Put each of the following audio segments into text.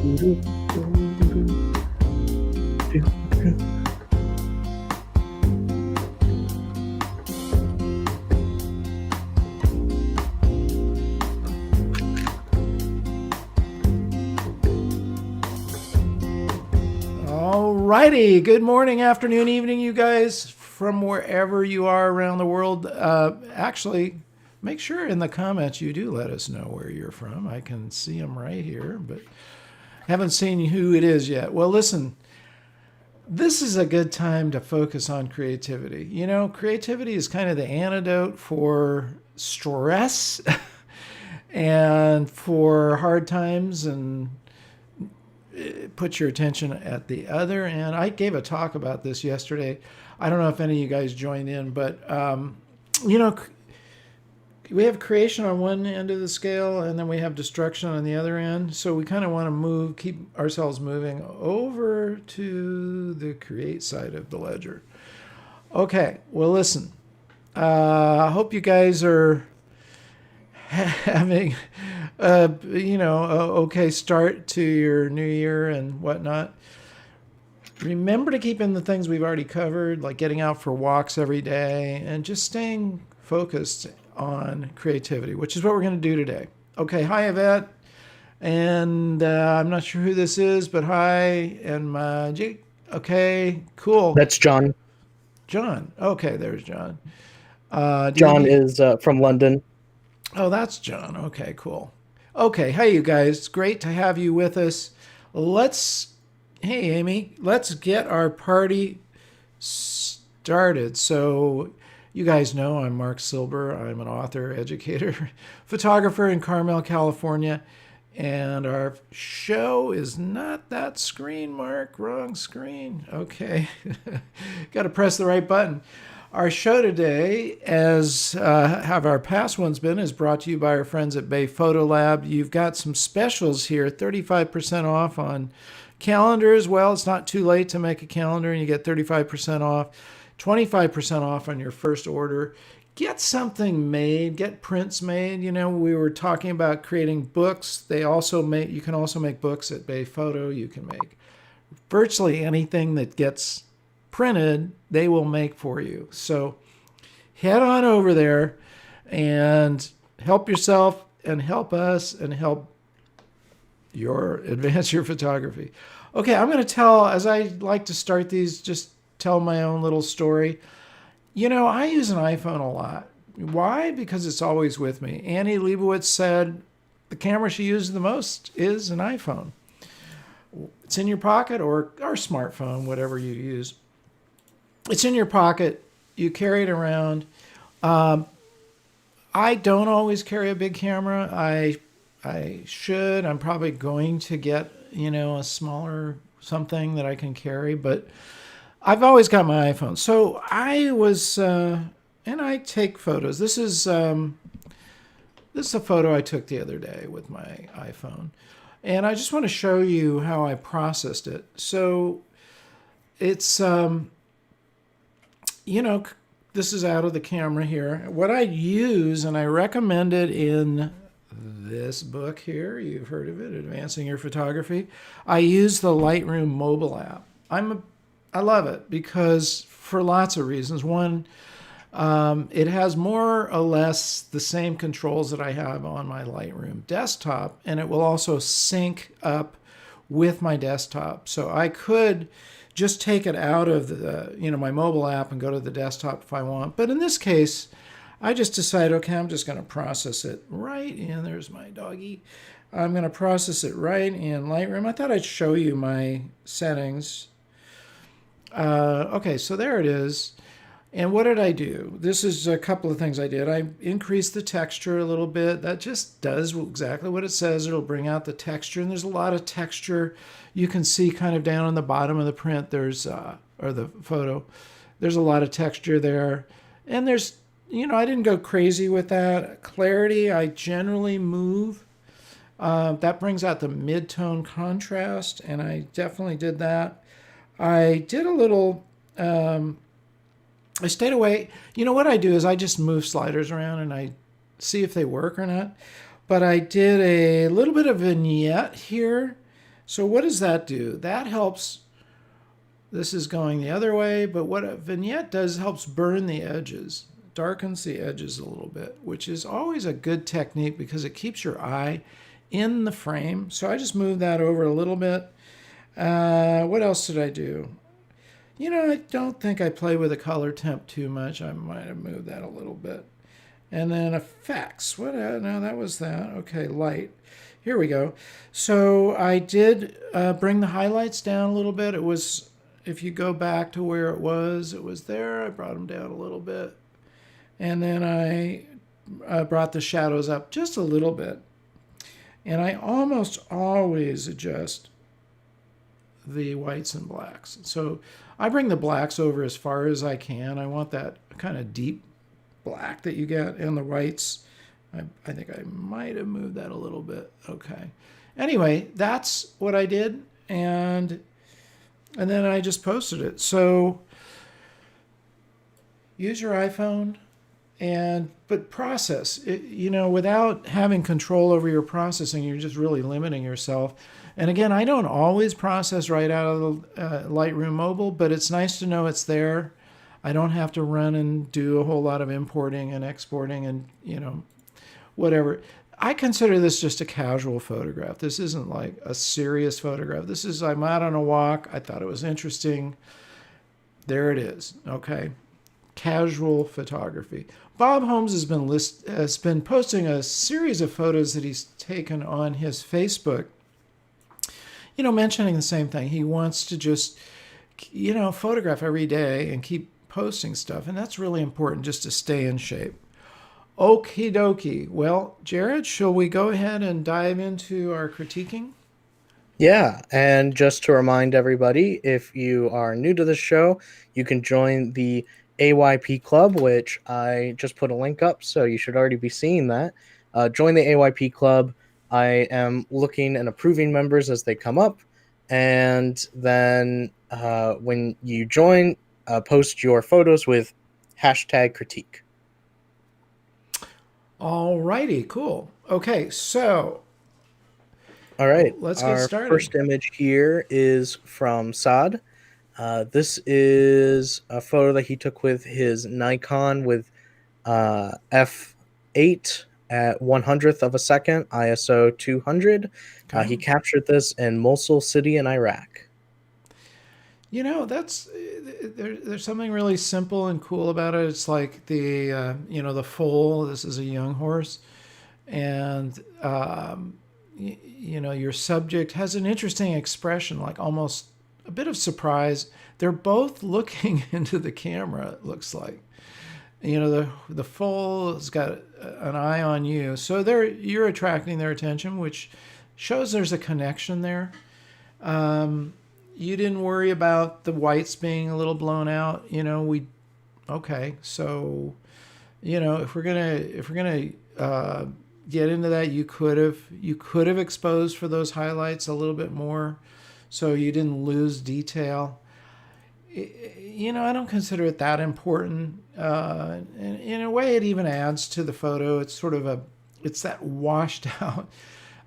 Alrighty, good morning, afternoon, evening, you guys, from wherever you are around the world. Actually, make sure in the comments you do let us know where you're from. I can see them right here, but haven't seen who it is yet. Well, listen, this is a good time to focus on creativity. You know, creativity is kind of the antidote for stress and for hard times, and put your attention at the other. And I gave a talk about this yesterday. I don't know if any of you guys joined in, but we have creation on one end of the scale, and then we have destruction on the other end. So we kind of want to keep ourselves moving over to the create side of the ledger. Okay, well, listen, I hope you guys are having okay start to your new year and whatnot. Remember to keep in the things we've already covered, like getting out for walks every day and just staying focused on creativity, which is what we're going to do today. Okay, hi Yvette, and I'm not sure who this is, but hi, and Magic. Okay, cool. That's John. John. Okay, there's John. John is from London. Oh, that's John. Okay, cool. Okay, hey you guys, great to have you with us. Hey Amy, let's get our party started. So you guys know I'm Marc Silber. I'm an author, educator, photographer in Carmel, California. And our show is not that screen, Mark. Wrong screen. Okay. Got to press the right button. Our show today, as have our past ones been, is brought to you by our friends at Bay Photo Lab. You've got some specials here, 35% off on calendars. Well, it's not too late to make a calendar, and you get 35% off, 25% off on your first order. Get something made, get prints made. You know, we were talking about creating books. You can also make books at Bay Photo. You can make virtually anything that gets printed, they will make for you. So head on over there and help yourself and help us and help advance your photography. Okay, I'm going to tell, as I like to start these, just tell my own little story. You know, I use an iPhone a lot. Why? Because it's always with me. Annie Leibovitz said the camera she uses the most is an iPhone. It's in your pocket or smartphone, whatever you use. It's in your pocket. You carry it around. I don't always carry a big camera. I should. I'm probably going to get, a smaller something that I can carry, but I've always got my iPhone. So I was, and I take photos. This is a photo I took the other day with my iPhone. And I just want to show you how I processed it. So it's, this is out of the camera here. What I use, and I recommend it in this book here, you've heard of it, Advancing Your Photography. I use the Lightroom mobile app. I love it because for lots of reasons. One, it has more or less the same controls that I have on my Lightroom desktop, and it will also sync up with my desktop. So I could just take it out of my mobile app and go to the desktop if I want. But in this case, I just decided, okay, I'm just going to process it right in. There's my doggy. I'm going to process it right in Lightroom. I thought I'd show you my settings. Okay, so there it is. And what did I do? This is a couple of things I did. I increased the texture a little bit. That just does exactly what it says. It'll bring out the texture, and there's a lot of texture. You can see kind of down on the bottom of the print, or the photo, there's a lot of texture there. And there's, I didn't go crazy with that. Clarity, I generally move. That brings out the mid-tone contrast, and I definitely did that. I did a little, I stayed away. What I do is I just move sliders around and I see if they work or not. But I did a little bit of vignette here. So what does that do? That helps. This is going the other way, but what a vignette does helps burn the edges, darkens the edges a little bit, which is always a good technique because it keeps your eye in the frame. So I just moved that over a little bit. What else did I do? I don't think I play with the color temp too much. I might have moved that a little bit. And then effects. What? No, that was that. Okay, light. Here we go. So I did bring the highlights down a little bit. It was, if you go back to where it was there. I brought them down a little bit. And then I brought the shadows up just a little bit. And I almost always adjust the whites and blacks. So I bring the blacks over as far as I can. I want that kind of deep black that you get, and the whites, I think I might have moved that a little bit. Okay. Anyway, that's what I did, and then I just posted it. So use your iPhone, but process it, without having control over your processing, you're just really limiting yourself. And again, I don't always process right out of the Lightroom Mobile, but it's nice to know it's there. I don't have to run and do a whole lot of importing and exporting and, whatever. I consider this just a casual photograph. This isn't like a serious photograph. This is, I'm out on a walk. I thought it was interesting. There it is. Okay. Casual photography. Bob Holmes has been posting a series of photos that he's taken on his Facebook, mentioning the same thing. He wants to just, photograph every day and keep posting stuff. And that's really important just to stay in shape. Okie dokie. Well, Jared, shall we go ahead and dive into our critiquing? Yeah, and just to remind everybody, if you are new to the show, you can join the AYP Club, which I just put a link up, so you should already be seeing that. Join the AYP Club. I am looking and approving members as they come up, and then when you join, post your photos with #critique. All righty, cool. Okay, so all right, let's get started. Our first image here is from Saad. This is a photo that he took with his Nikon with f8 at 100th of a second, ISO 200. Okay. He captured this in Mosul City in Iraq. That's there's something really simple and cool about it. It's like the the foal. This is a young horse, and your subject has an interesting expression, like almost a bit of surprise. They're both looking into the camera. It looks like, the foal has got an eye on you, so you're attracting their attention, which shows there's a connection there. You didn't worry about the whites being a little blown out. So, if we're gonna get into that, you could have exposed for those highlights a little bit more, so you didn't lose detail. I don't consider it that important. In a way, it even adds to the photo. It's sort of it's that washed out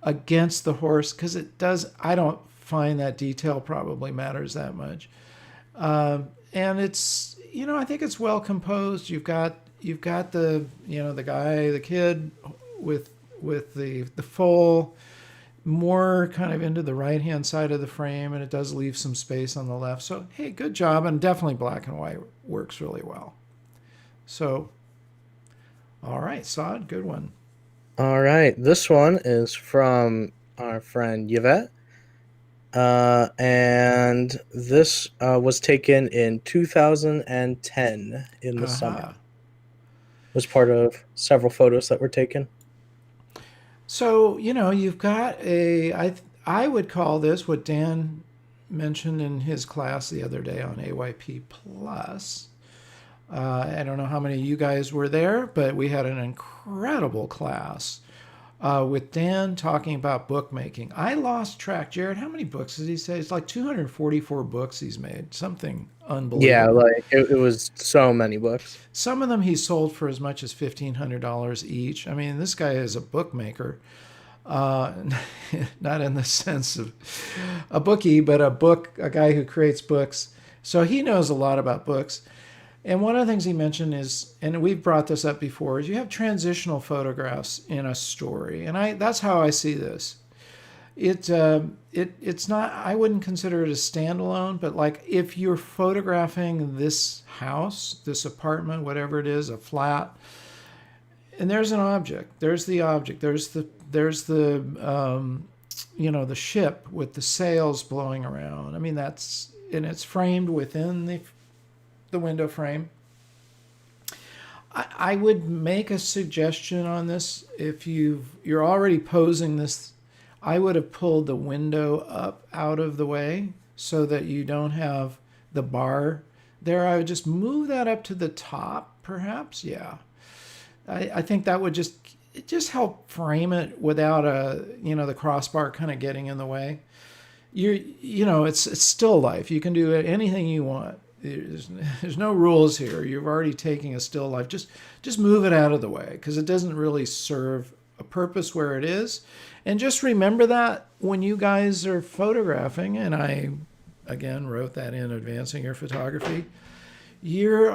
against the horse, because it does. I don't find that detail probably matters that much. And it's, I think it's well composed. You've got the, the kid with the foal more kind of into the right-hand side of the frame, and it does leave some space on the left. So, hey, good job. And definitely black and white works really well. So, all right, Saad, good one. All right, this one is from our friend Yvette. And this was taken in 2010 in the summer. It was part of several photos that were taken. So, you've got I would call this what Dan mentioned in his class the other day on AYP Plus. I don't know how many of you guys were there, but we had an incredible class with Dan talking about bookmaking. I lost track. Jared, how many books did he say? It's like 244 books he's made. Something unbelievable. Yeah, like it was so many books. Some of them he sold for as much as $1,500 each. I mean, this guy is a bookmaker. Not in the sense of a bookie, but a guy who creates books. So he knows a lot about books. And one of the things he mentioned is, and we've brought this up before, is you have transitional photographs in a story, and that's how I see this. It's not. I wouldn't consider it a standalone, but like if you're photographing this house, this apartment, whatever it is, a flat, and there's an object. There's the object. There's the ship with the sails blowing around. I mean, and it's framed within the window frame. I would make a suggestion on this. If you're already posing this, I would have pulled the window up out of the way so that you don't have the bar there. I would just move that up to the top, perhaps. Yeah, I think that would just help frame it without the crossbar kind of getting in the way. It's still life. You can do anything you want. There's no rules here. You're already taking a still life. Just move it out of the way because it doesn't really serve a purpose where it is. And just remember that when you guys are photographing, and I again wrote that in Advancing Your Photography, you're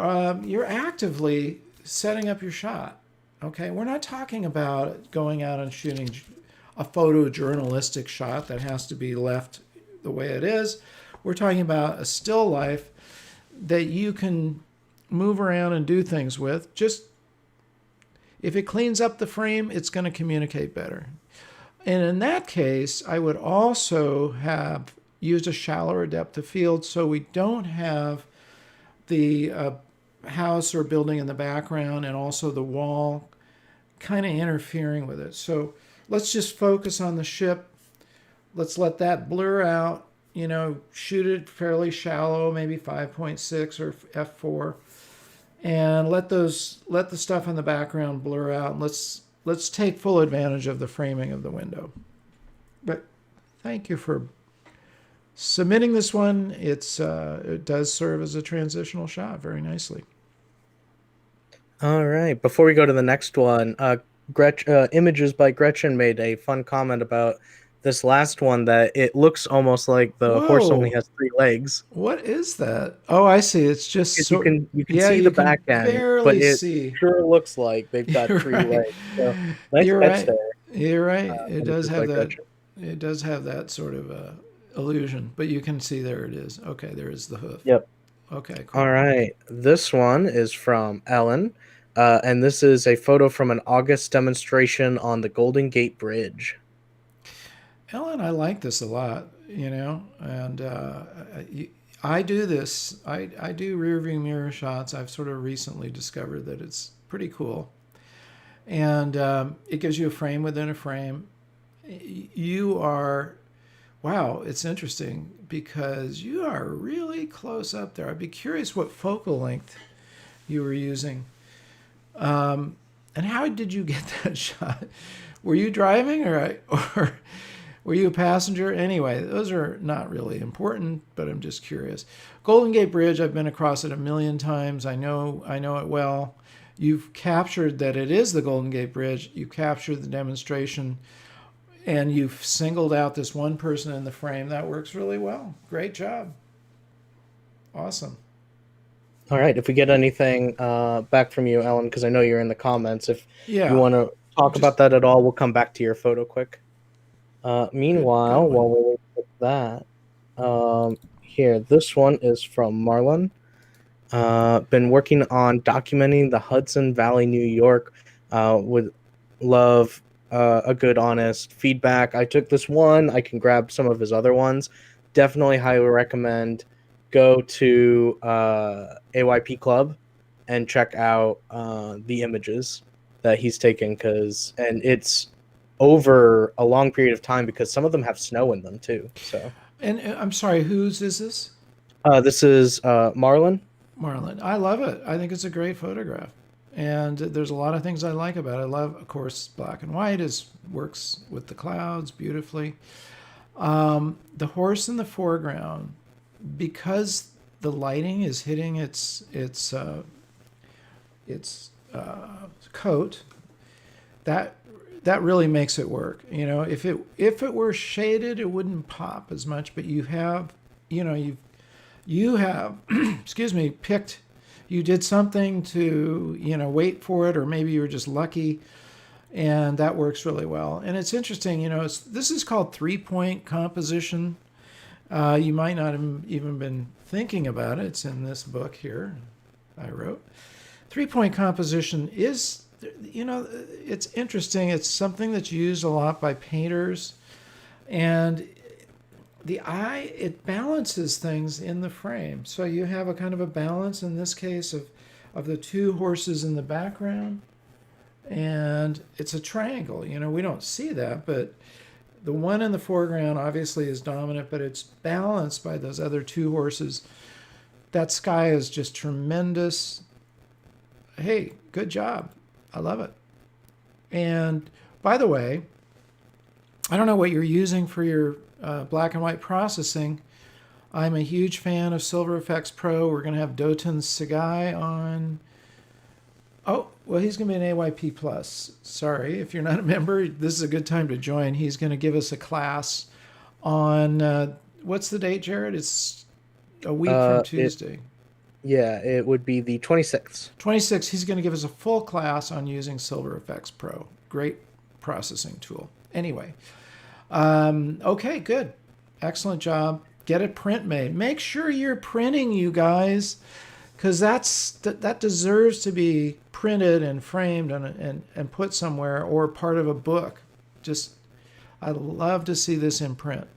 actively setting up your shot. Okay, we're not talking about going out and shooting a photojournalistic shot that has to be left the way it is. We're talking about a still life that you can move around and do things with. Just if it cleans up the frame, it's going to communicate better. And in that case, I would also have used a shallower depth of field so we don't have the house or building in the background and also the wall kind of interfering with it. So let's just focus on the ship. Let's let that blur out. Shoot it fairly shallow, maybe 5.6 or f4, and let the stuff in the background blur out. And let's take full advantage of the framing of the window. But thank you for submitting this one. It does serve as a transitional shot very nicely. All right. Before we go to the next one, Images by Gretchen made a fun comment about this last one, that it looks almost like the horse only has 3 legs. What is that? Oh, I see. It's just you can see the back end, but it sure looks like they've got You're 3 right. legs. So nice You're catch right. there. You're right. It does have that. Gretchen. It does have that sort of illusion, but you can see there it is. Okay, there is the hoof. Yep. Okay, cool. All right. This one is from Ellen, and this is a photo from an August demonstration on the Golden Gate Bridge. Ellen, I like this a lot, and I do this. I do rear view mirror shots. I've sort of recently discovered that it's pretty cool. And it gives you a frame within a frame. Wow, it's interesting because you are really close up there. I'd be curious what focal length you were using. And how did you get that shot? Were you driving or were you a passenger? Anyway, those are not really important, but I'm just curious. Golden Gate Bridge, I've been across it a million times. I know it well. You've captured that it is the Golden Gate Bridge. You've captured the demonstration, and you've singled out this one person in the frame. That works really well. Great job. Awesome. All right. If we get anything back from you, Ellen, because I know you're in the comments, if you want to talk about that at all, we'll come back to your photo quick. Meanwhile, while we wait for that, here, this one is from Marlon. Been working on documenting the Hudson Valley, New York. Would love a good, honest feedback. I took this one. I can grab some of his other ones. Definitely highly recommend go to AYP Club and check out the images that he's taken, and it's over a long period of time because some of them have snow in them too. So, and I'm sorry, whose is this? This is Marlon. Marlon, I love it. I think it's a great photograph, and there's a lot of things I like about it. I love, of course, black and white works with the clouds beautifully. The horse in the foreground, because the lighting is hitting its coat, that that really makes it work. If it were shaded, it wouldn't pop as much. But you have, you have, excuse me, picked. You did something to wait for it, or maybe you were just lucky, and that works really well. And it's interesting. This is called 3-point composition. You might not have even been thinking about it. It's in this book here I wrote. 3-point composition is, it's interesting. It's something that's used a lot by painters. And the eye, it balances things in the frame. So you have a kind of a balance in this case of the two horses in the background. And it's a triangle. We don't see that, but the one in the foreground obviously is dominant, but it's balanced by those other two horses. That sky is just tremendous. Hey, good job. I love it. And by the way, I don't know what you're using for your black and white processing. I'm a huge fan of Silver Effects Pro. We're going to have Doton Sagai on. Oh, well, he's going to be an AYP Plus. Sorry, if you're not a member, this is a good time to join. He's going to give us a class on, what's the date, Jared? It's a week from Tuesday. It would be the 26th. 26th, he's going to give us a full class on using Silver Effects Pro. Great processing tool. Anyway, okay, good. Excellent job. Get a print made. Make sure you're printing, you guys, because that deserves to be printed and framed and put somewhere, or part of a book. I'd love to see this in print.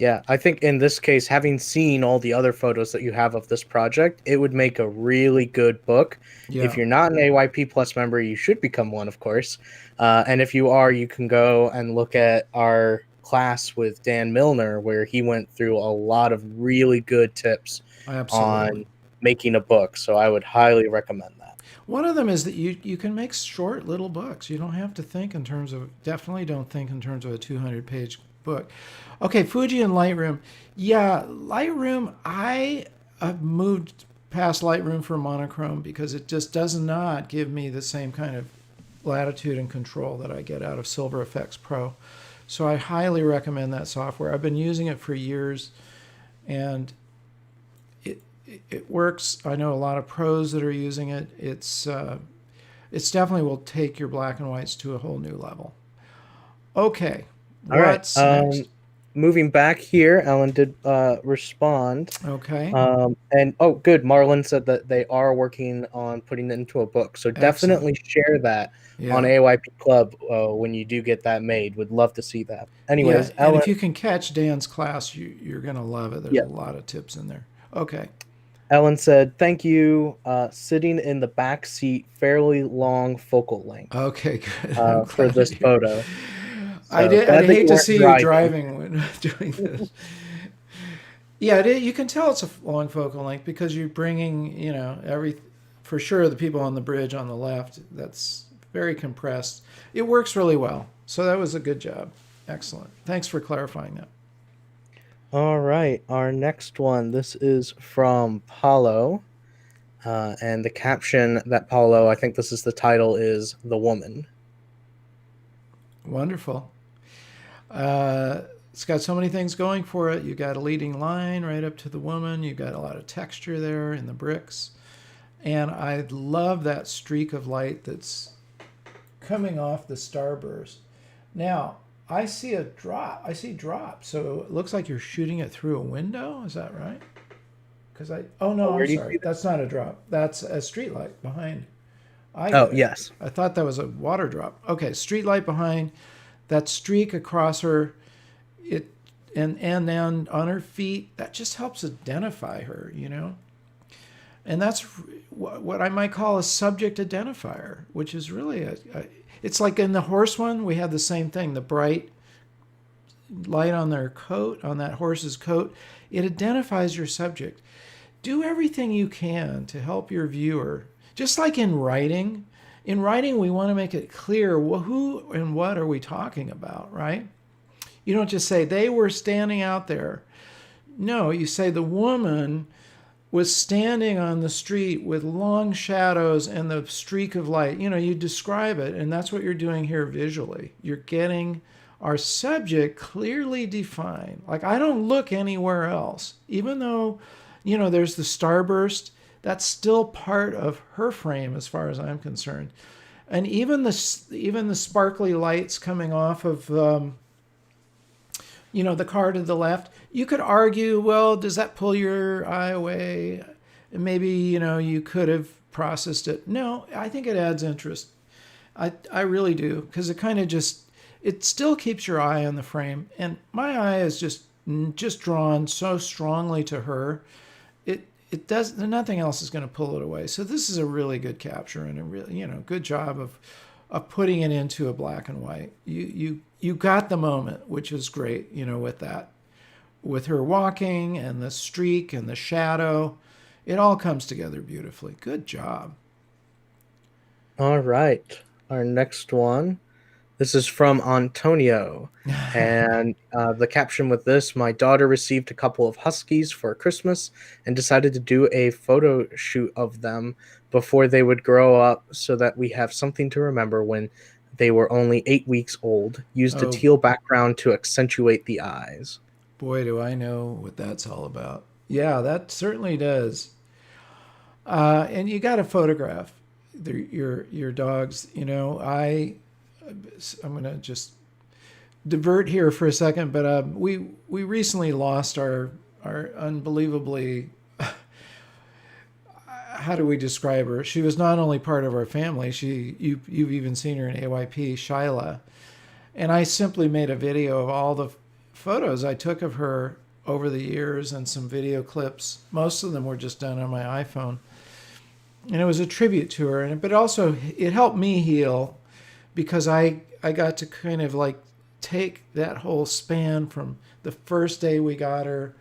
Yeah, I think in this case, having seen all the other photos that you have of this project, it would make a really good book. Yeah. If you're not an AYP Plus member, you should become one, of course. And if you are, you can go and look at our class with Dan Milner, where he went through a lot of really good tips on making a book. So I would highly recommend that. One of them is that you can make short little books. You don't have to think in terms of, definitely don't think in terms of a 200-page book. Okay, Fuji and Lightroom. Yeah, Lightroom, I have moved past Lightroom for monochrome because it just does not give me the same kind of latitude and control that I get out of Silver Effects Pro. So I highly recommend that software. I've been using it for years, and it works. I know a lot of pros that are using it. It's definitely will take your black and whites to a whole new level. Okay, what's next? Moving back here, Ellen did respond. Okay. And good. Marlon said that they are working on putting it into a book. So definitely share that on AYP Club when you do get that made. Would love to see that. Anyways, Ellen, and if you can catch Dan's class, you're going to love it. There's a lot of tips in there. Okay. Ellen said, thank you. Sitting in the back seat, fairly long focal length. Okay, good. For this photo. So I'd hate to see you driving when doing this. Yeah, you can tell it's a long focal length because you're bringing, for sure the people on the bridge on the left, that's very compressed. It works really well. So that was a good job. Excellent. Thanks for clarifying that. All right, our next one. This is from Paulo, and the caption that Paulo, I think this is the title, is "The Woman." Wonderful. It's got so many things going for it. You got a leading line right up to the woman. You got a lot of texture there in the bricks, and I love that streak of light that's coming off the starburst. Now, I see a drop. I see drop. So it looks like you're shooting it through a window. Is that right? I'm sorry. That's not a drop. That's a street light behind. Yes. I thought that was a water drop. Okay, street light behind. That streak across her, and then on her feet. That just helps identify her, And that's what I might call a subject identifier, which is really it's like in the horse one, we had the same thing, the bright light on their coat, on that horse's coat. It identifies your subject. Do everything you can to help your viewer. Just like in writing. In writing, we want to make it clear who and what are we talking about, right? You don't just say, they were standing out there. No, you say the woman was standing on the street with long shadows and the streak of light. You describe it, and that's what you're doing here visually. You're getting our subject clearly defined. Like, I don't look anywhere else. Even though, there's the starburst, that's still part of her frame as far as I'm concerned. And even the sparkly lights coming off of the car to the left, you could argue, well, does that pull your eye away? And maybe, you could have processed it. No, I think it adds interest. I really do, because it kind of it still keeps your eye on the frame. And my eye is just drawn so strongly to her. It does, nothing else is going to pull it away. So this is a really good capture, and a really, good job of putting it into a black and white. You got the moment, which is great, with that. With her walking and the streak and the shadow, it all comes together beautifully. Good job. All right. Our next one. This is from Antonio. And the caption with this: my daughter received a couple of huskies for Christmas and decided to do a photo shoot of them before they would grow up so that we have something to remember when they were only 8 weeks old. Used a Oh, teal background to accentuate the eyes. boy, do I know what that's all about. Yeah, that certainly does. And you got to photograph your dogs. I'm going to just divert here for a second, but we recently lost our unbelievably, how do we describe her? She was not only part of our family. You've even seen her in AYP, Shyla, and I simply made a video of all the photos I took of her over the years and some video clips. Most of them were just done on my iPhone, and it was a tribute to her. But also it helped me heal, because I got to kind of like take that whole span from the first day we got her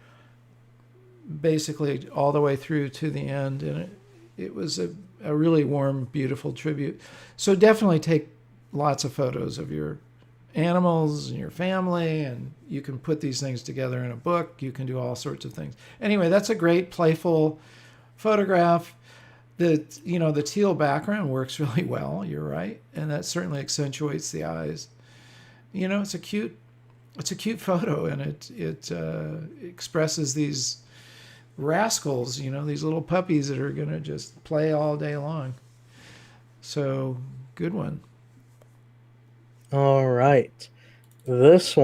basically all the way through to the end, and it was a really warm, beautiful tribute. So definitely take lots of photos of your animals and your family, and you can put these things together in a book. You can do all sorts of things. Anyway, that's a great playful photograph. The teal background works really well. You're right, and that certainly accentuates the eyes. It's a cute photo, and it expresses these rascals. These little puppies that are gonna just play all day long. So good one. All right. This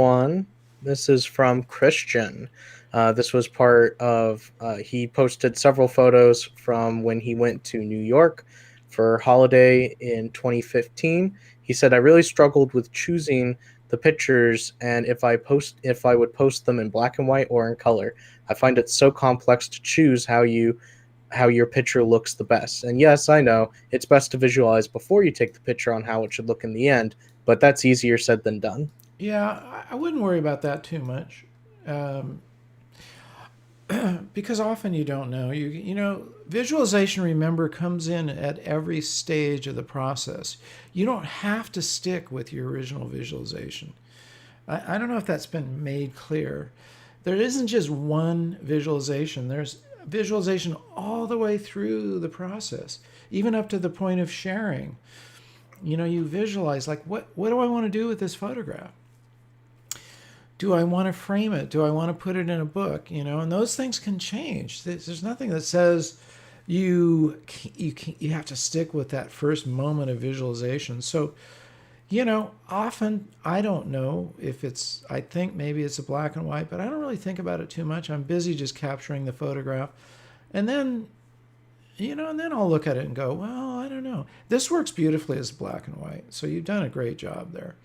is from Christian. This was part of, he posted several photos from when he went to New York for holiday in 2015. He said, I really struggled with choosing the pictures and if I would post them in black and white or in color. I find it so complex to choose how your picture looks the best. And yes, I know it's best to visualize before you take the picture on how it should look in the end, but that's easier said than done. Yeah, I wouldn't worry about that too much. Um, because often you don't know. Visualization, remember, comes in at every stage of the process. You don't have to stick with your original visualization. I don't know if that's been made clear. There isn't just one visualization. There's visualization all the way through the process, even up to the point of sharing. You visualize, like, what do I want to do with this photograph? Do I want to frame it? Do I want to put it in a book? And those things can change. There's nothing that says you have to stick with that first moment of visualization. So, often I don't know if I think maybe it's a black and white, but I don't really think about it too much. I'm busy just capturing the photograph. And then, and then I'll look at it and go, well, I don't know. This works beautifully as black and white. So you've done a great job there.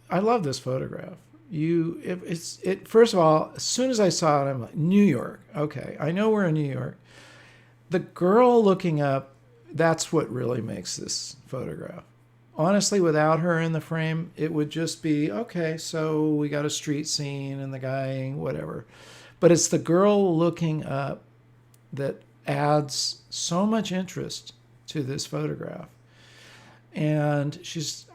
I love this photograph. First of all, as soon as I saw it, I'm like, New York. Okay, I know we're in New York. The girl looking up, that's what really makes this photograph. Honestly, without her in the frame, it would just be, okay, so we got a street scene and the guy, whatever. But it's the girl looking up that adds so much interest to this photograph. And she's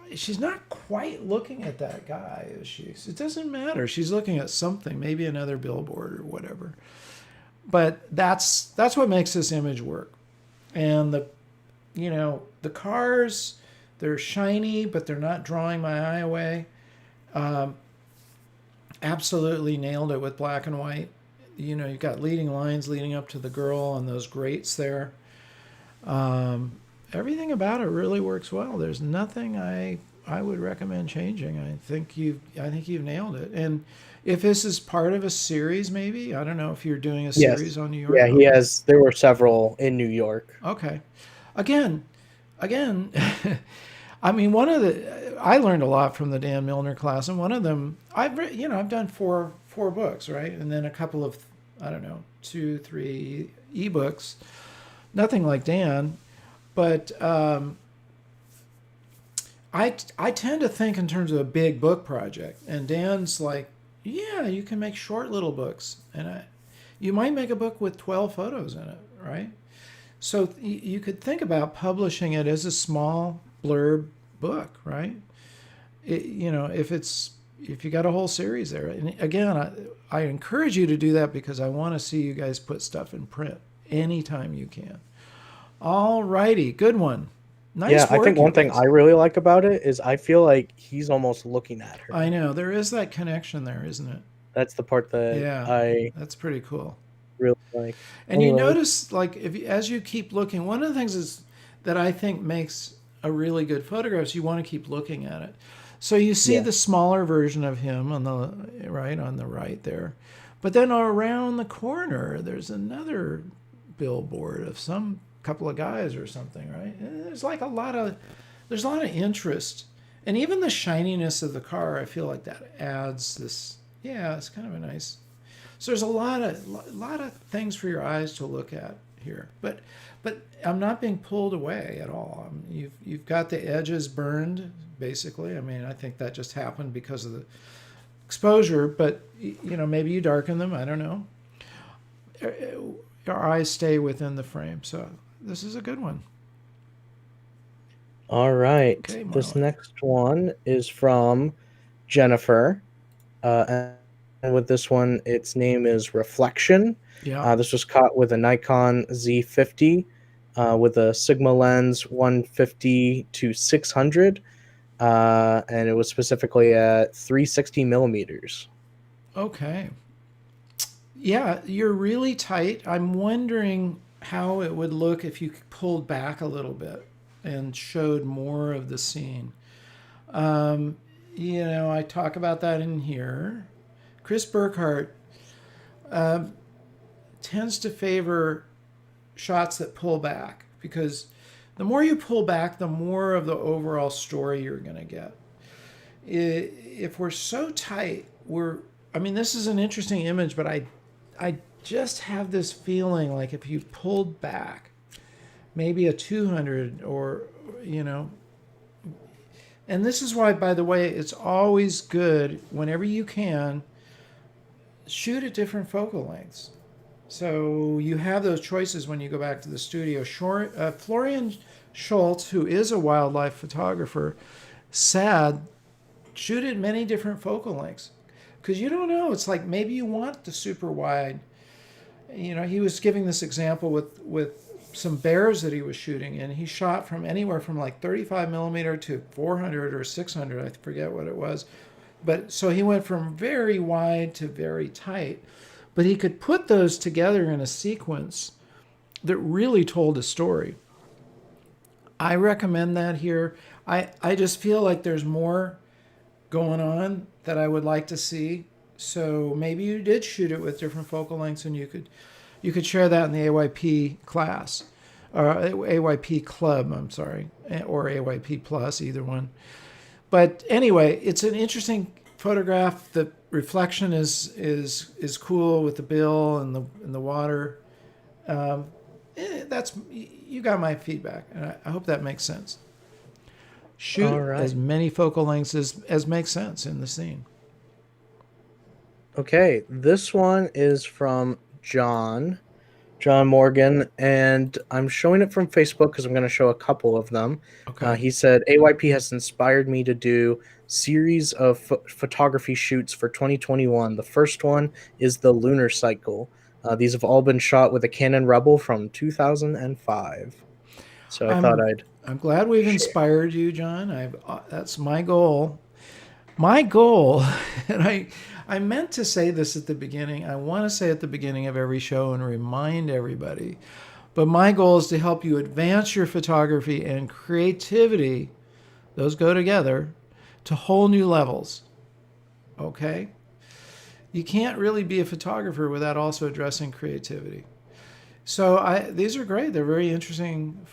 not quite looking at that guy, is she? It doesn't matter. She's looking at something, maybe another billboard or whatever. but that's what makes this image work. And the cars, they're shiny, but they're not drawing my eye away. Um, Absolutely nailed it with black and white. You've got leading lines leading up to the girl and those grates there. Um, Everything about it really works well. There's nothing I would recommend changing. I think you've nailed it. And if this is part of a series, maybe I don't know if you're doing a series Yes. on New York. Yeah, he Okay, has. There were several in New York. okay. Again, again. I mean, I learned a lot from the Dan Milner class, and one of them I've done four books, right, and then a couple of, I don't know, 2 3 ebooks. Nothing like Dan, but I tend to think in terms of a big book project, and Dan's like, yeah, you can make short little books, and you might make a book with 12 photos in it, right? So you could think about publishing it as a small blurb book, right? If you got a whole series there. And again, I encourage you to do that because I want to see you guys put stuff in print anytime you can. All righty, good one. Yeah, Nice I think work, you one thing guys. I really like about it is I feel like he's almost looking at I her. know there is that connection there, isn't it? That's the part that Yeah, I that's pretty cool. really like. And you Anyway, notice, like, as you keep looking, one of the things is that I think makes a really good photograph is you want to keep looking at it. So you see yeah. the smaller version of him on the right there, but then around the corner there's another billboard of some couple of guys or something, right? And there's a lot of interest, and even the shininess of the car. I feel like that adds this. Yeah, it's kind of a nice. So there's a lot of things for your eyes to look at here, but I'm not being pulled away at all. You've got the edges burned basically. I mean, I think that just happened because of the exposure, but maybe you darken them. I don't know. Your eyes stay within the frame, so this is a good one. All right. Okay, This Marlon. next one is from Jennifer. And with this one, its name is Reflection. Yeah. This was caught with a Nikon Z50 with a Sigma lens 150 to 600. And it was specifically at 360 millimeters. Okay. Yeah, you're really tight. I'm wondering how it would look if you pulled back a little bit and showed more of the scene. Um, I talk about that in here. Chris Burkhardt tends to favor shots that pull back because the more you pull back, the more of the overall story you're going to get. If we're so tight, I mean, this is an interesting image, but I just have this feeling like if you pulled back, maybe a 200 or, you know, and this is why, by the way, it's always good whenever you can shoot at different focal lengths. So you have those choices when you go back to the studio. Florian Schultz, who is a wildlife photographer, said shoot at many different focal lengths because you don't know. It's like maybe you want the super wide. He was giving this example with some bears that he was shooting, and he shot from anywhere from like 35 millimeter to 400 or 600. I forget what it was, but so he went from very wide to very tight. But he could put those together in a sequence that really told a story. I recommend that here. I just feel like there's more going on that I would like to see. So maybe you did shoot it with different focal lengths, and you could share that in the AYP class, or AYP Club. I'm sorry, or AYP Plus, either one. But anyway, it's an interesting photograph. The reflection is cool with the bill and the water. That's you got my feedback, and I hope that makes sense. All Shoot as right. many focal lengths as makes sense in the scene. Okay. This one is from John Morgan, and I'm showing it from Facebook because I'm going to show a couple of them. Okay. He said AYP has inspired me to do series of photography shoots for 2021. The first one is the lunar cycle. These have all been shot with a Canon Rebel from 2005. So I thought I'm I'd I'm glad we've share. inspired you, John. That's my goal. My goal, and I meant to say this at the beginning. I want to say at the beginning of every show and remind everybody. But my goal is to help you advance your photography and creativity. Those go together to whole new levels. Okay? You can't really be a photographer without also addressing creativity. So these are great. They're very interesting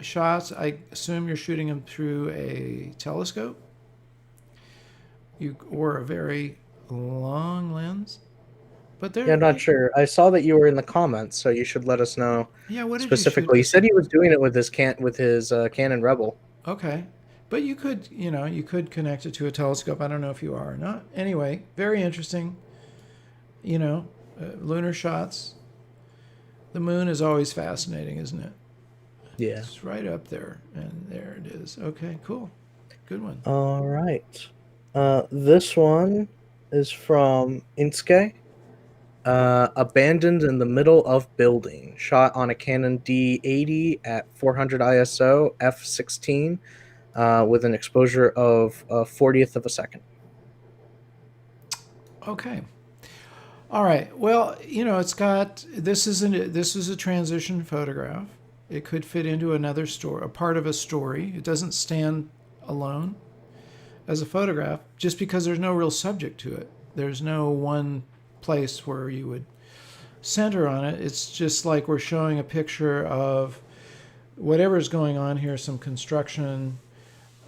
shots. I assume you're shooting them through a telescope, or a very long lens. But Yeah, they're not sure. I saw that you were in the comments, so you should let us know yeah. What did you shoot specifically. He this said in? he was doing it with his Canon Rebel. Okay, but you could connect it to a telescope. I don't know if you are or not. Anyway, very interesting. Lunar shots. The moon is always fascinating, isn't it? Yeah. It's right up there, and there it is. Okay, cool, good one. All right. This one is from Inske. Abandoned in the middle of building. Shot on a Canon D80 at 400 ISO f16 with an exposure of a 40th of a second. Okay. All right. Well, it's got this is a transition photograph. It could fit into another story, a part of a story. It doesn't stand alone as a photograph just because there's no real subject to it. There's no one place where you would center on it. It's just like we're showing a picture of whatever's going on here, some construction.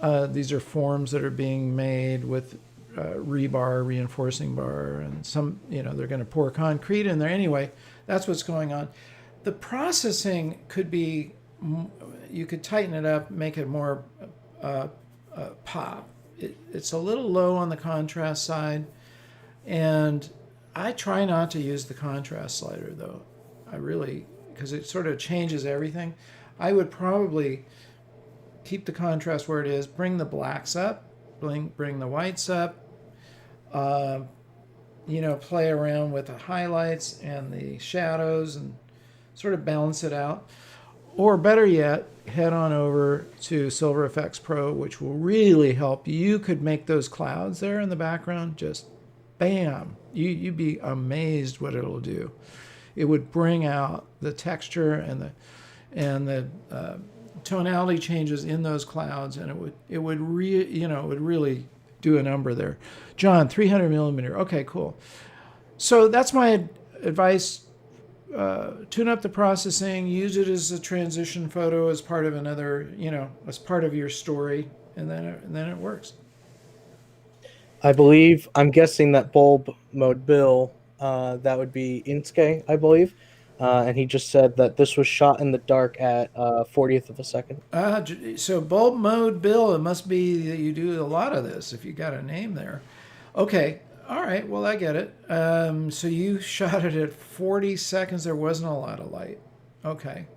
These are forms that are being made with rebar, reinforcing bar, and they're going to pour concrete in there. Anyway, that's what's going on. The processing could be, you could tighten it up, make it more pop. It's a little low on the contrast side, and I try not to use the contrast slider though. I really, because it sort of changes everything. I would probably keep the contrast where it is, bring the blacks up, bring the whites up, uh, play around with the highlights and the shadows and sort of balance it out. Or better yet, head on over to Silver Effects Pro, which will really help. You could make those clouds there in the background just bam. You'd be amazed what it'll do. It would bring out the texture and the tonality changes in those clouds, and it would really do a number there. John, 300 millimeter. Okay, cool. So that's my advice. Tune up the processing. Use it as a transition photo as part of another, as part of your story, and then it works. I'm guessing that bulb mode Bill, that would be Inske, I believe. And he just said that this was shot in the dark at 40th of a second. So bulb mode, Bill. It must be that you do a lot of this if you got a name there. Okay. All right. Well, I get it. So you shot it at 40 seconds. There wasn't a lot of light. Okay.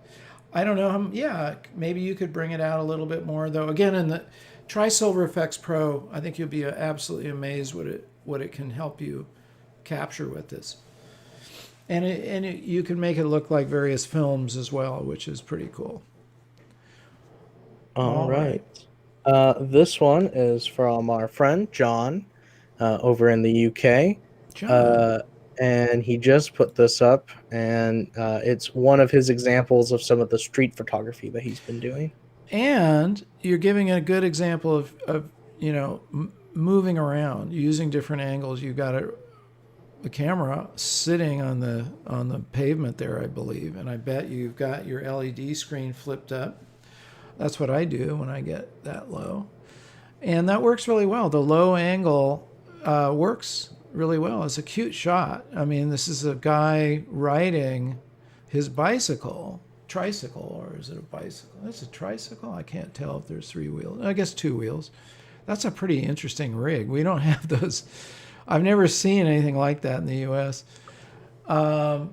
I don't know. Yeah, maybe you could bring it out a little bit more, though. Again, try Silver Effects Pro. I think you'll be absolutely amazed what it can help you capture with this. And you can make it look like various films as well, which is pretty cool. All All right. right. This one is from our friend John over in the UK. John. Uh, and he just put this up, and it's one of his examples of some of the street photography that he's been doing. And you're giving a good example of moving around, using different angles. You've got the camera sitting on the pavement there, I believe, and I bet you've got your LED screen flipped up. That's what I do when I get that low, and that works really well. The low angle works really well. It's a cute shot. I mean, this is a guy riding his tricycle, or is it a bicycle? That's a tricycle. I can't tell if there's three wheels. I guess two wheels. That's a pretty interesting rig. We don't have those. I've never seen anything like that in the U.S. But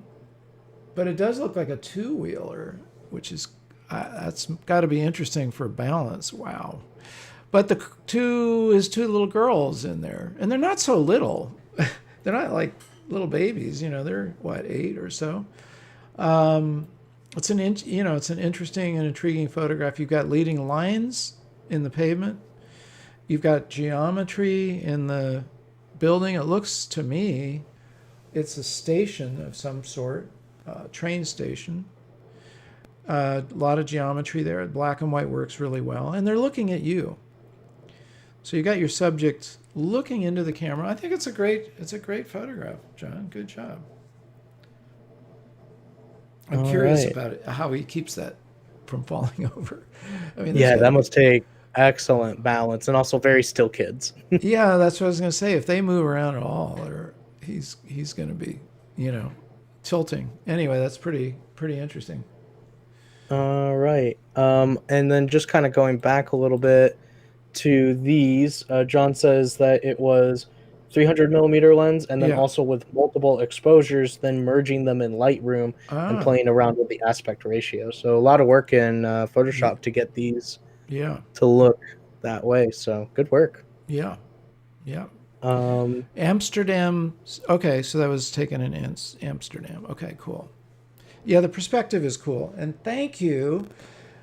it does look like a two-wheeler, which is that's got to be interesting for balance. Wow. But two little girls in there, and they're not so little. They're not like little babies. They're what, 8 or so. It's an interesting and intriguing photograph. You've got leading lines in the pavement. You've got geometry in the building. It looks to me it's a station of some sort, train station. A lot of geometry there. Black and white works really well, and they're looking at you. So you got your subject looking into the camera. I think it's a great photograph, John. Good job. I'm All curious right. about it, how he keeps that from falling over. I mean, there's Yeah, got to that be. must take excellent balance and also very still kids. Yeah, that's what I was going to say. If they move around at all, or he's going to be, you know, tilting. Anyway, that's pretty interesting. All right. And then just kind of going back a little bit to these, John says that it was 300 millimeter lens and then Yeah. also with multiple exposures, then merging them in Lightroom and Ah. playing around with the aspect ratio. So a lot of work in Yeah. Photoshop to get these Yeah. to look that way. So good work. Yeah. Yeah. Um, Amsterdam. Okay, so that was taken in Amsterdam. Okay, cool. Yeah, the perspective is cool. And thank you.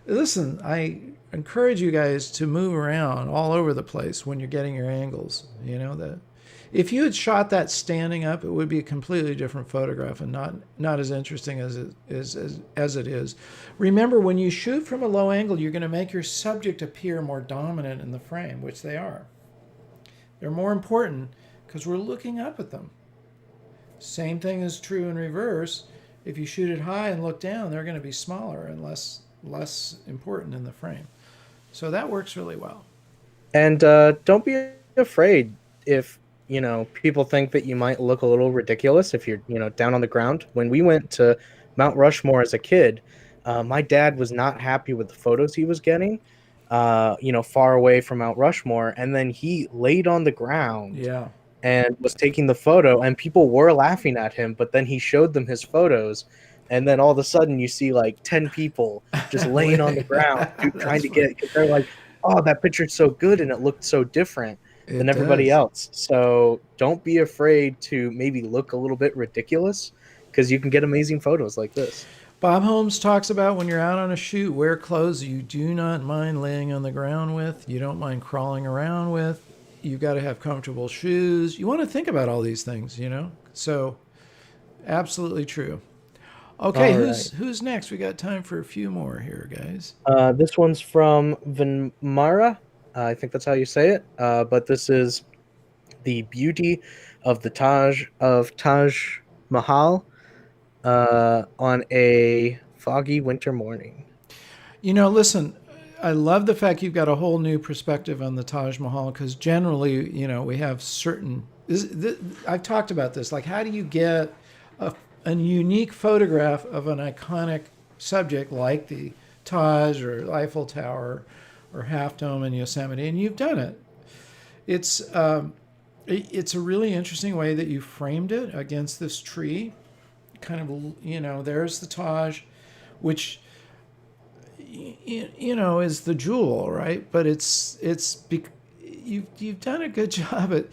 Listen, I encourage you guys to move around all over the place when you're getting your angles. If you had shot that standing up, it would be a completely different photograph and not as interesting as it is. Remember, when you shoot from a low angle, you're going to make your subject appear more dominant in the frame, which they are. They're more important because we're looking up at them. Same thing is true in reverse. If you shoot it high and look down, they're going to be smaller and less important in the frame. So that works really well. and don't be afraid if people think that you might look a little ridiculous if you're down on the ground. When we went to Mount Rushmore as a kid, my dad was not happy with the photos he was getting, far away from Mount Rushmore, and then he laid on the ground Yeah. and was taking the photo, and people were laughing at him, but then he showed them his photos, and then all of a sudden you see like 10 people just laying on the ground trying That's to funny. get, because they're like, oh, that picture's so good and it looked so different than It everybody does. else. So don't be afraid to maybe look a little bit ridiculous, because you can get amazing photos like this. Bob Holmes talks about when you're out on a shoot, wear clothes you do not mind laying on the ground with, you don't mind crawling around with. You got to have comfortable shoes. You want to think about all these things. So, absolutely true. Okay, All who's right. who's next? We got time for a few more here, guys. This one's from Vinmara. I think that's how you say it. But this is the beauty of the Taj Mahal on a foggy winter morning. Listen, I love the fact you've got a whole new perspective on the Taj Mahal because generally, we have certain. I've talked about this. Like, how do you get a unique photograph of an iconic subject like the Taj or Eiffel Tower or Half Dome in Yosemite? And you've done it. It's it's a really interesting way that you framed it against this tree. Kind of, there's the Taj, which is the jewel, right? But you've done a good job at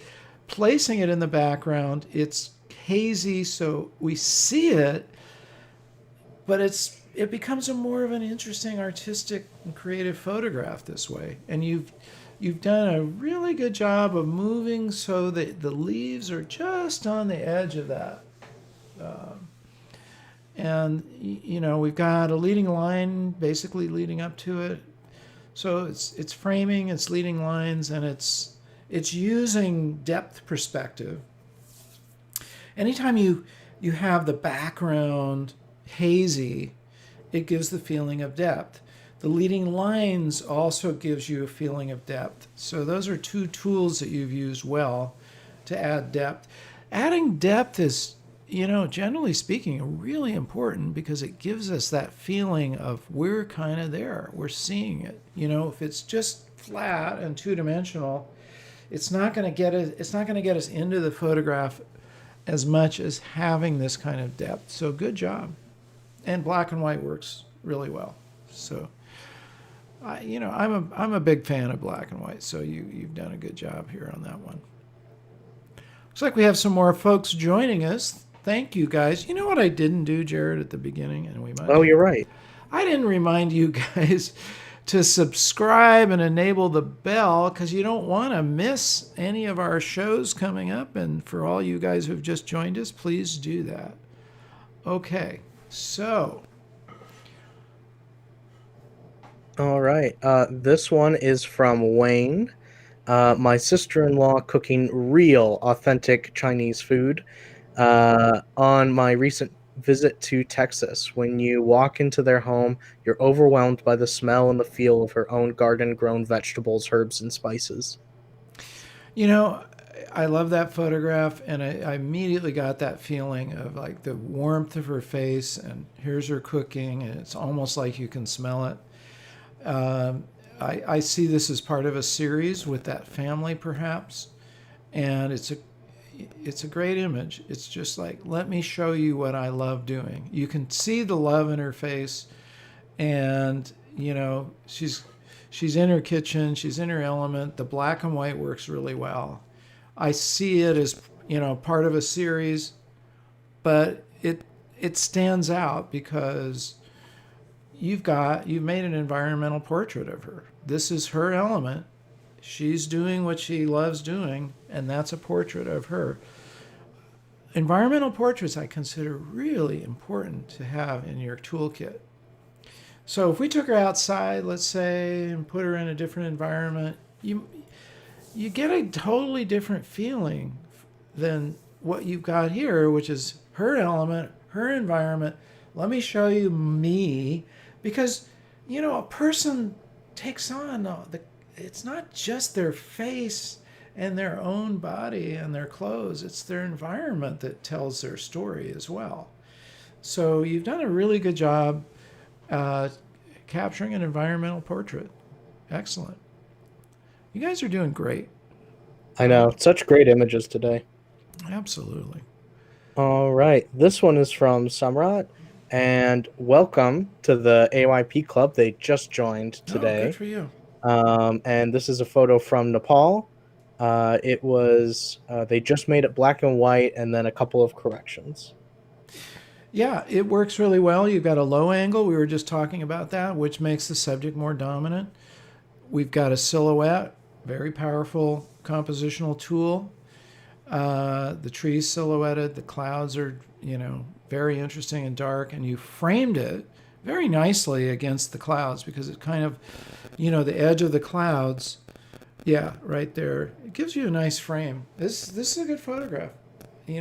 placing it in the background. It's hazy, so we see it, but it becomes a more of an interesting artistic and creative photograph this way. And you've done a really good job of moving so that the leaves are just on the edge of that. And we've got a leading line basically leading up to it. So it's framing, it's leading lines, and it's using depth perspective. Anytime you have the background hazy, it gives the feeling of depth. The leading lines also gives you a feeling of depth. So those are two tools that you've used well to add depth. Adding depth is, generally speaking, really important because it gives us that feeling of we're kind of there. We're seeing it. If it's just flat and two-dimensional, it's not going to get it. It's not going to get us into the photograph as much as having this kind of depth. So good job. And black and white works really well. So, I'm a big fan of black and white. So you've done a good job here on that one. Looks like we have some more folks joining us. Thank you, guys. You know what I didn't do, Jared, at the beginning, and we might. Oh, you're right. I didn't remind you guys to subscribe and enable the bell because you don't want to miss any of our shows coming up. And for all you guys who've just joined us, please do that. Okay, so All right. This one is from Wayne. My sister-in-law cooking real, authentic Chinese food. On my recent visit to Texas, when you walk into their home, you're overwhelmed by the smell and the feel of her own garden-grown vegetables, herbs, and spices. you know, I love that photograph, and I immediately got that feeling of like the warmth of her face, and here's her cooking, and it's almost like you can smell it. I see this as part of a series with that family, perhaps, and it's a great image. It's just like, let me show you what I love doing. You can see the love in her face, and she's in her kitchen, she's in her element. The black and white works really well. I see it as part of a series, but it stands out because you've made an environmental portrait of her. This is her element. She's doing what she loves doing, and that's a portrait of her. Environmental portraits I consider really important to have in your toolkit. So if we took her outside, let's say, and put her in a different environment, you get a totally different feeling than what you've got here, which is her element, her environment. Let me show you me, because a person takes on it's not just their face and their own body and their clothes, it's their environment that tells their story as well. So you've done a really good job capturing an environmental portrait. Excellent. You guys are doing great. I know. Such great images today. Absolutely. All right. This one is from Samrat. And welcome to the AYP Club. They just joined today. Oh, good for you. And this is a photo from Nepal. They just made it black and white and then a couple of corrections. Yeah, it works really well. You've got a low angle. We were just talking about that, which makes the subject more dominant. We've got a silhouette, very powerful compositional tool. The trees silhouetted, the clouds are, very interesting and dark, and you framed it very nicely against the clouds because it kind of, the edge of the clouds, yeah, right there. It gives you a nice frame. This is a good photograph. We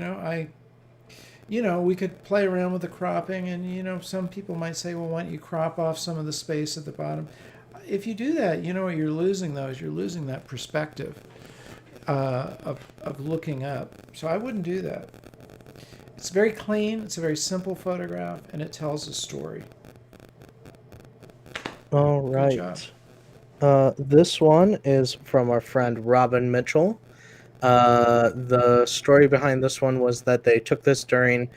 could play around with the cropping, and some people might say, well, why don't you crop off some of the space at the bottom? If you do that, what you're losing though is you're losing that perspective of looking up. So I wouldn't do that. It's very clean. It's a very simple photograph, and it tells a story. All right. This one is from our friend Robin Mitchell. The story behind this one was that they took this during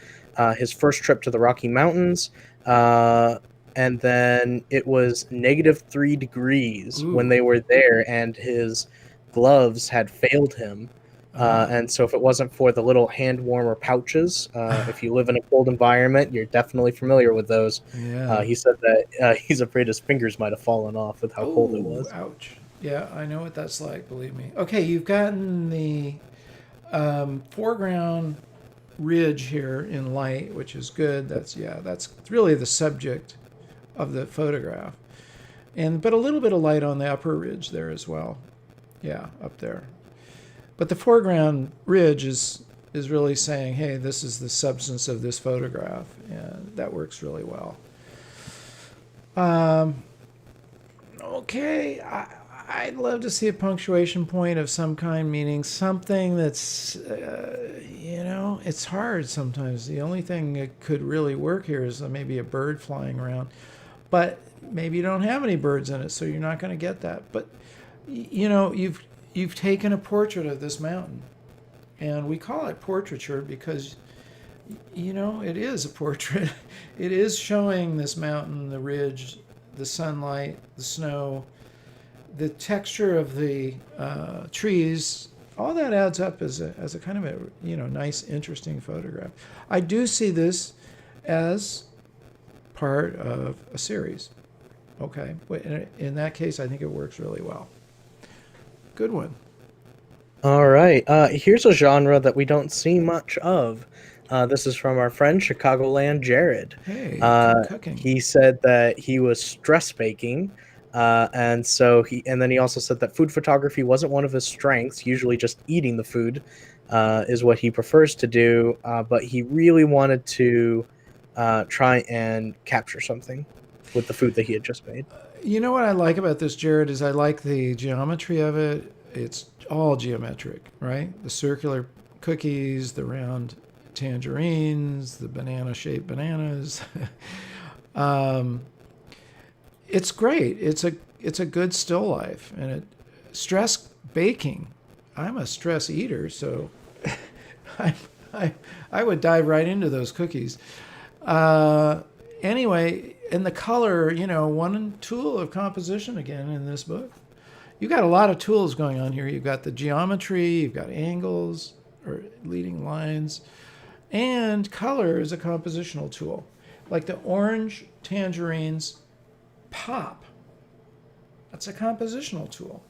his first trip to the Rocky Mountains, and then it was -3 degrees when they were there, and his gloves had failed him. And so if it wasn't for the little hand warmer pouches, if you live in a cold environment, you're definitely familiar with those. Yeah. He said that he's afraid his fingers might have fallen off with how cold it was. Ouch. Yeah, I know what that's like, believe me. Okay, you've gotten the foreground ridge here in light, which is good. That's really the subject of the photograph. But a little bit of light on the upper ridge there as well. Yeah, up there. But the foreground ridge is really saying, hey, this is the substance of this photograph, and that works really well. Okay, I'd love to see a punctuation point of some kind, meaning something that's, it's hard sometimes. The only thing that could really work here is maybe a bird flying around, but maybe you don't have any birds in it, so you're not going to get that. But, you've taken a portrait of this mountain, and we call it portraiture because, it is a portrait. It is showing this mountain, the ridge, the sunlight, the snow, the texture of the trees all that adds up as a kind of a nice, interesting photograph. I do see this as part of a series. Okay, but in that case, I think it works really well. Good one. All right. Here's a genre that we don't see much of. This is from our friend Chicagoland Jared. Hey, good cooking. He said that he was stress baking, and then he also said that food photography wasn't one of his strengths. Usually, just eating the food is what he prefers to do. But he really wanted to try and capture something with the food that he had just made. You know what I like about this, Jared, is I like the geometry of it. It's all geometric, right? The circular cookies, the round tangerines, the banana-shaped bananas. um, it's great. It's a good still life, and it stress baking. I'm a stress eater, so I I, I would dive right into those cookies. Anyway, and the color, one tool of composition again in this book. You got a lot of tools going on here. You've got the geometry, you've got angles or leading lines, and color is a compositional tool. Like the orange tangerines pop. That's a compositional tool.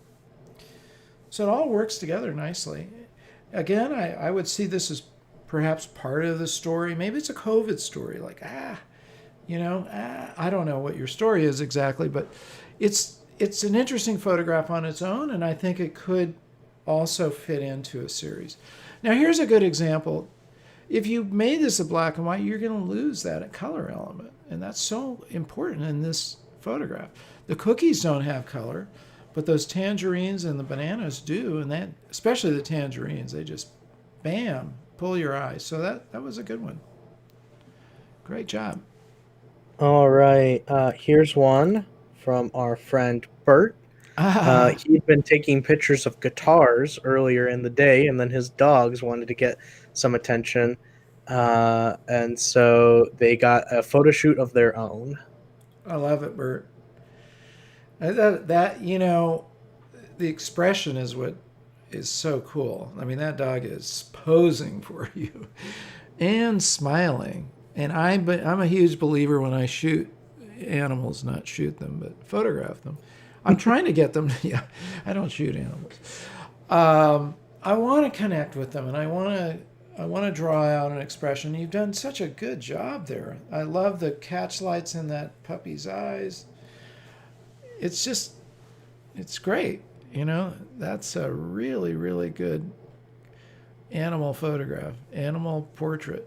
So it all works together nicely. Again, I would see this as perhaps part of the story. Maybe it's a COVID story. Like, I don't know what your story is exactly, but it's an interesting photograph on its own, and I think it could also fit into a series. Now, here's a good example. If you made this a black and white, you're going to lose that color element, and that's so important in this photograph. The cookies don't have color, but those tangerines and the bananas do, and that, especially the tangerines, they just, bam, pull your eye. So that was a good one. Great job. All right. Here's one from our friend Bert. Ah, He'd been taking pictures of guitars earlier in the day, and then his dogs wanted to get some attention. And so they got a photo shoot of their own. I love it, Bert. The expression is what is so cool. I mean, that dog is posing for you and smiling. And I'm a huge believer when I shoot animals, not shoot them, but photograph them. I'm trying to get them. Yeah, I don't shoot animals. I want to connect with them, and I want to draw out an expression. You've done such a good job there. I love the catch lights in that puppy's eyes. It's just, it's great. That's a really, really good animal photograph, animal portrait.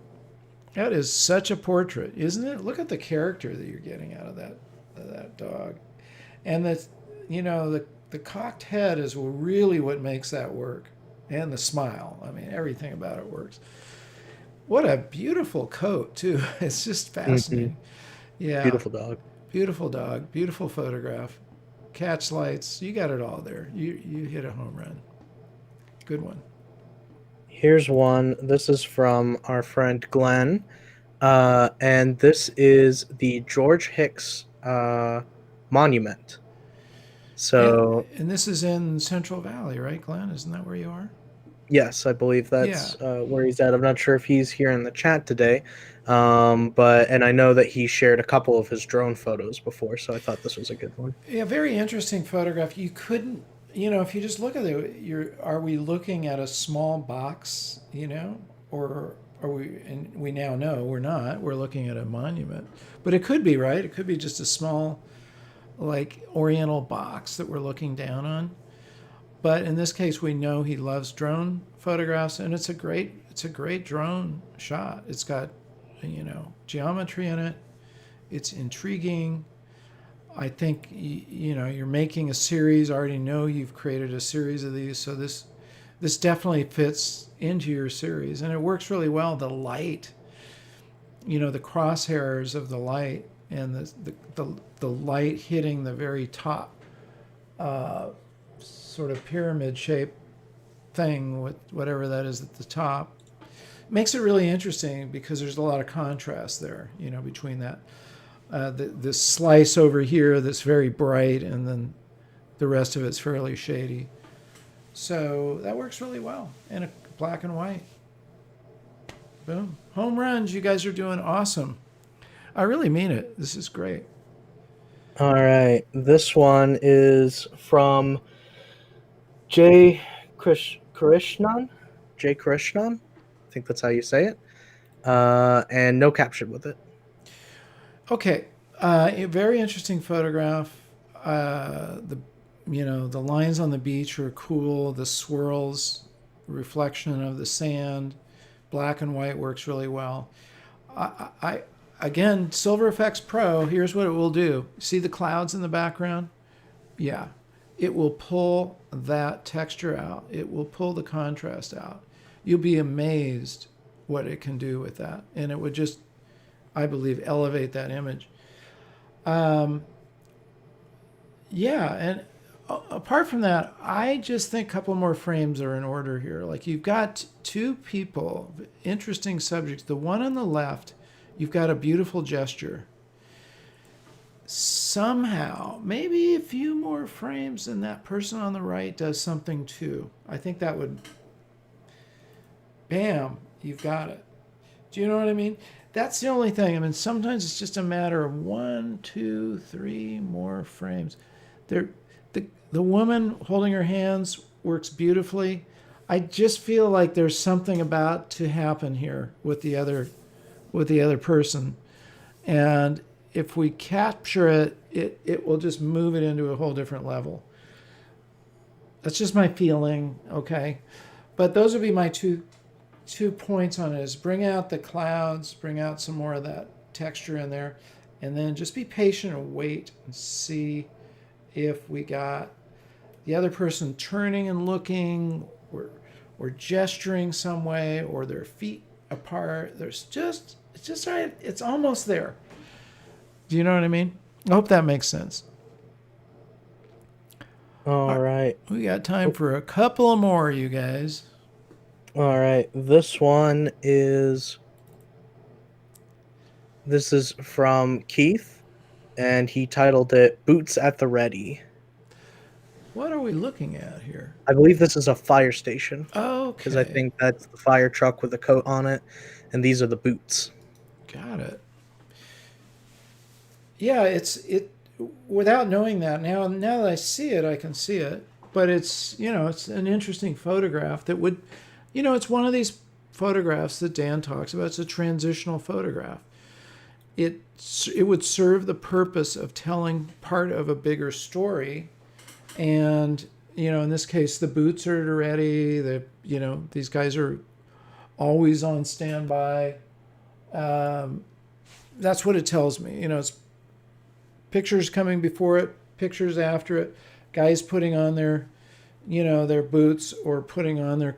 That is such a portrait, isn't it? Look at the character that you're getting out of that dog, and the cocked head is really what makes that work, and the smile. I mean, everything about it works. What a beautiful coat too. It's just Mhm. fascinating. Yeah, Beautiful dog. beautiful dog, beautiful photograph, catch lights. You got it all there. You hit a home run. Good one. Here's one. This is from our friend Glenn. And this is the George Hicks monument. And, So, and this is in Central Valley, right, Glenn? Isn't that where you are? yes, I believe Yeah. that's where he's at. I'm not sure if he's here in the chat today, and I know that he shared a couple of his drone photos before, so I thought this was a good one. Yeah, very interesting photograph. You couldn't, if you just look at it, are we looking at a small box, or are we, and we now know we're not, we're looking at a monument. But it could be, right? It could be just a small, like, oriental box that we're looking down on. But in this case, we know he loves drone photographs, and it's a great drone shot. It's got, geometry in it. It's intriguing. I think you're making a series. I already know you've created a series of these, so this definitely fits into your series, and it works really well. The light, the crosshairs of the light, and the light hitting the very top, sort of pyramid shaped thing with whatever that is at the top, makes it really interesting because there's a lot of contrast there, between that this slice over here that's very bright, and then the rest of it's fairly shady. So that works really well. And a black and white. Boom. Home runs. You guys are doing awesome. I really mean it. This is great. All right. This one is from Jay Krishnan. Jay Krishnan. I think that's how you say it. And no caption with it. Okay. A very interesting photograph. The the lines on the beach are cool. The swirls, reflection of the sand, black and white works really well. I again, Silver FX Pro. Here's what it will do. See the clouds in the background? Yeah, it will pull that texture out. It will pull the contrast out. You'll be amazed what it can do with that, and it would just, I believe, elevate that image. Um, yeah, and apart from that, I just think a couple more frames are in order here. Like you've got two people, interesting subjects. The one on the left, you've got a beautiful gesture. Somehow, maybe a few more frames and that person on the right does something too. I think that would, bam, you've got it. Do you know what I mean? That's the only thing. I mean, sometimes it's just a matter of one, two, three more frames. There, the woman holding her hands works beautifully. I just feel like there's something about to happen here with the other person, and if we capture it, it will just move it into a whole different level. That's just my feeling. Okay, but those would be my two points on it: is bring out the clouds, bring out some more of that texture in there, and then just be patient and wait and see if we got the other person turning and looking, or gesturing some way, or their feet apart. It's just right. It's almost there. Do you know what I mean? I hope that makes sense. All right. We got time for a couple more, you guys. All right. This is from Keith, and he titled it "Boots at the Ready." What are we looking at here? I believe this is a fire station because I Okay, think that's the fire truck with the coat on it, and these are the boots. got it. Yeah, it. Without knowing that now that I see it, I can see it. But it's an interesting photograph that would, it's one of these photographs that Dan talks about. It's a transitional photograph. It would serve the purpose of telling part of a bigger story, and in this case, the boots are ready. These guys are always on standby. Um, that's what it tells me. It's pictures coming before it, pictures after it, guys putting on their boots, or putting on their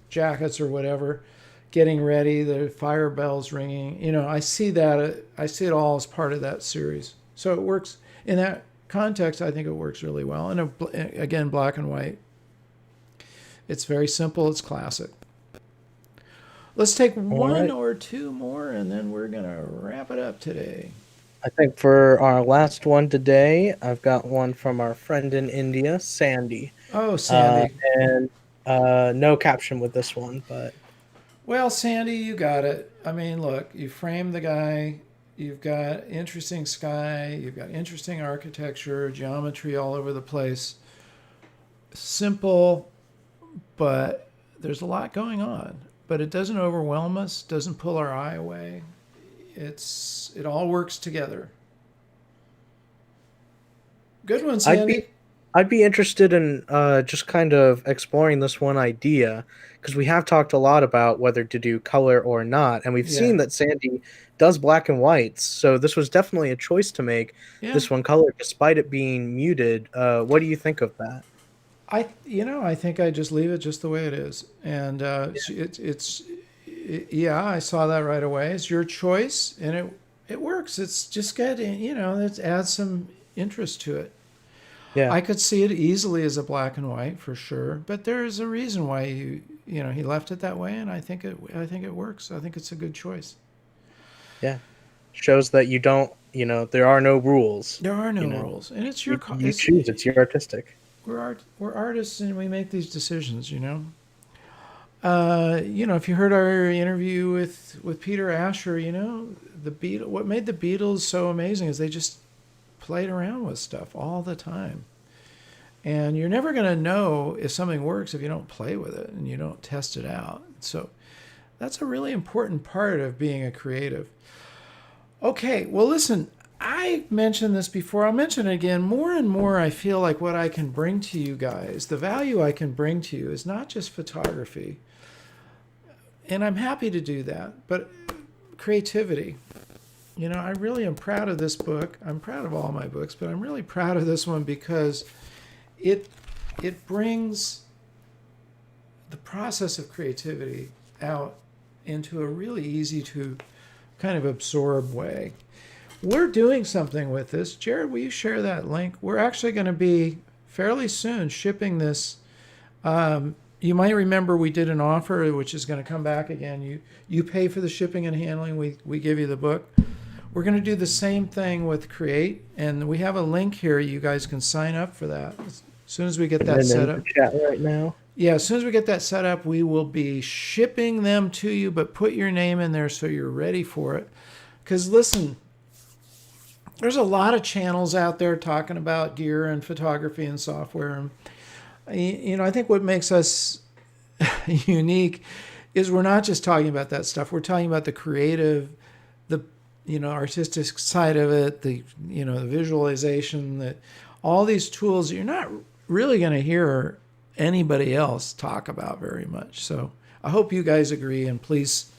jackets or whatever, getting ready, the fire bells ringing. I see that. I see it all as part of that series. So it works in that context. I think it works really well. And again, black and white. It's very simple. It's classic. Let's take All one right. or two more, and then we're gonna wrap it up today. I think for our last one today, I've got one from our friend in India, Sandy, Oh, uh, Sandy. and no caption with this one, but Well, Sandy, you got it. I mean, look, you framed the guy. You've got interesting sky. You've got interesting architecture, geometry all over the place. Simple, but there's a lot going on. But it doesn't overwhelm us. Doesn't pull our eye away. It all works together. Good one, I'd be Sandy. I'd be interested in just kind of exploring this one idea because we have talked a lot about whether to do color or not, and we've Yeah, seen that Sandy does black and whites, so this was definitely a choice to make yeah. this one color despite it being muted. What do you think of that? I think I just leave it just the way it is, and yeah. I saw that right away. It's your choice, and it works. It's just good. It adds some interest to it. Yeah, I could see it easily as a black and white for sure, but there's a reason why he left it that way, and I think it works. I think it's a good choice. yeah, shows that there are no rules. There are You no know, rules, and it's you choose. It's your artistic. we're artists and we make these decisions, you know. If you heard our interview with Peter Asher, what made the Beatles so amazing is they just played around with stuff all the time. And you're never going to know if something works if you don't play with it and you don't test it out. So that's a really important part of being a creative. Okay, well, listen, I mentioned this before. I'll mention it again. More and more, I feel like what I can bring to you guys, the value I can bring to you is not just photography. And I'm happy to do that, but creativity. I really am proud of this book. I'm proud of all my books, but I'm really proud of this one because it brings the process of creativity out into a really easy to kind of absorb way. We're doing something with this. Jared, will you share that link? We're actually going to be fairly soon shipping this. You might remember we did an offer, which is going to come back again. You pay for the shipping and handling. We give you the book. We're going to do the same thing with Create, and we have a link here. You guys can sign up for that as soon as we get that set up. Chat right now. Yeah, as soon as we get that set up, we will be shipping them to you, but put your name in there so you're ready for it. Because listen, there's a lot of channels out there talking about gear and photography and software. I think what makes us unique is we're not just talking about that stuff. We're talking about the creative, the artistic side of it, the visualization, that all these tools that you're not really going to hear anybody else talk about very much. So I hope you guys agree, and please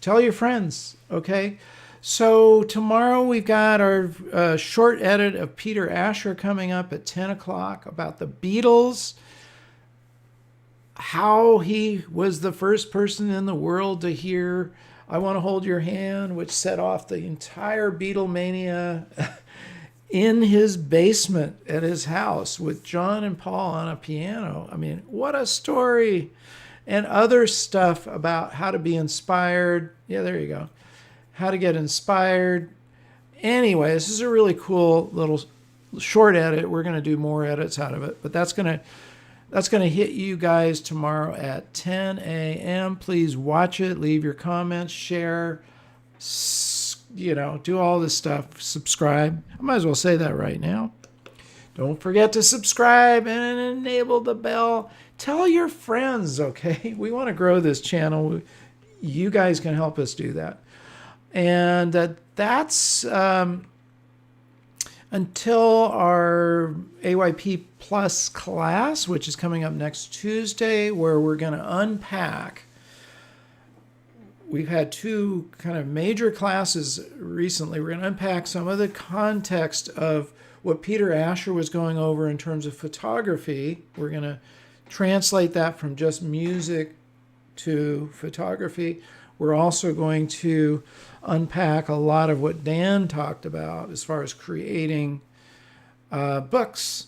tell your friends, okay? So tomorrow we've got our short edit of Peter Asher coming up at 10 o'clock about the Beatles, how he was the first person in the world to hear I Want to Hold Your Hand, which set off the entire Beatlemania in his basement at his house with John and Paul on a piano. I mean, what a story. And other stuff about how to be inspired. Yeah, there you go. How to get inspired. Anyway, this is a really cool little short edit. We're going to do more edits out of it, but that's going to hit you guys tomorrow at 10 a.m. Please watch it. Leave your comments. Share. Do all this stuff. Subscribe. I might as well say that right now. Don't forget to subscribe and enable the bell. Tell your friends, okay? We want to grow this channel. You guys can help us do that. And that's until our AYP Plus class, which is coming up next Tuesday, where we're going to unpack. We've had two kind of major classes recently. We're going to unpack some of the context of what Peter Asher was going over in terms of photography. We're going to translate that from just music to photography. We're also going to unpack a lot of what Dan talked about as far as creating books.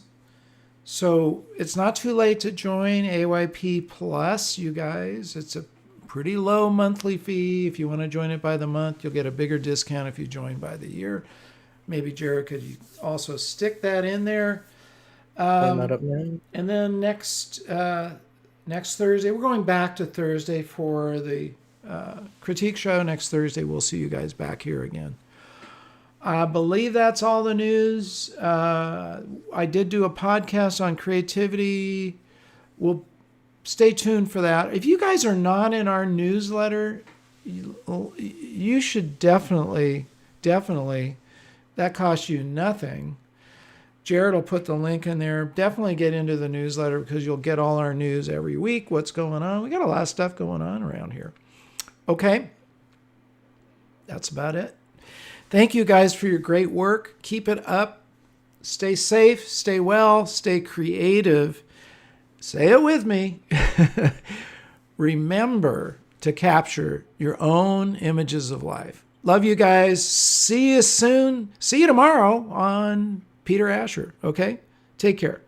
So it's not too late to join AYP Plus, you guys. It's a pretty low monthly fee. If you want to join it by the month, you'll get a bigger discount if you join by the year. Maybe Jared could also stick that in there. And then next Thursday, we're going back to Thursday for the critique show. Next Thursday, we'll see you guys back here again. I believe that's all the news. I did do a podcast on creativity. We'll stay tuned for that. If you guys are not in our newsletter, you should definitely, that costs you nothing. Jared will put the link in there. Definitely get into the newsletter because you'll get all our news every week, what's going on. We got a lot of stuff going on around here. Okay. That's about it. Thank you guys for your great work. Keep it up. Stay safe, stay well, stay creative. Say it with me. Remember to capture your own images of life. Love you guys. See you soon. See you tomorrow on Peter Asher. Okay? Take care.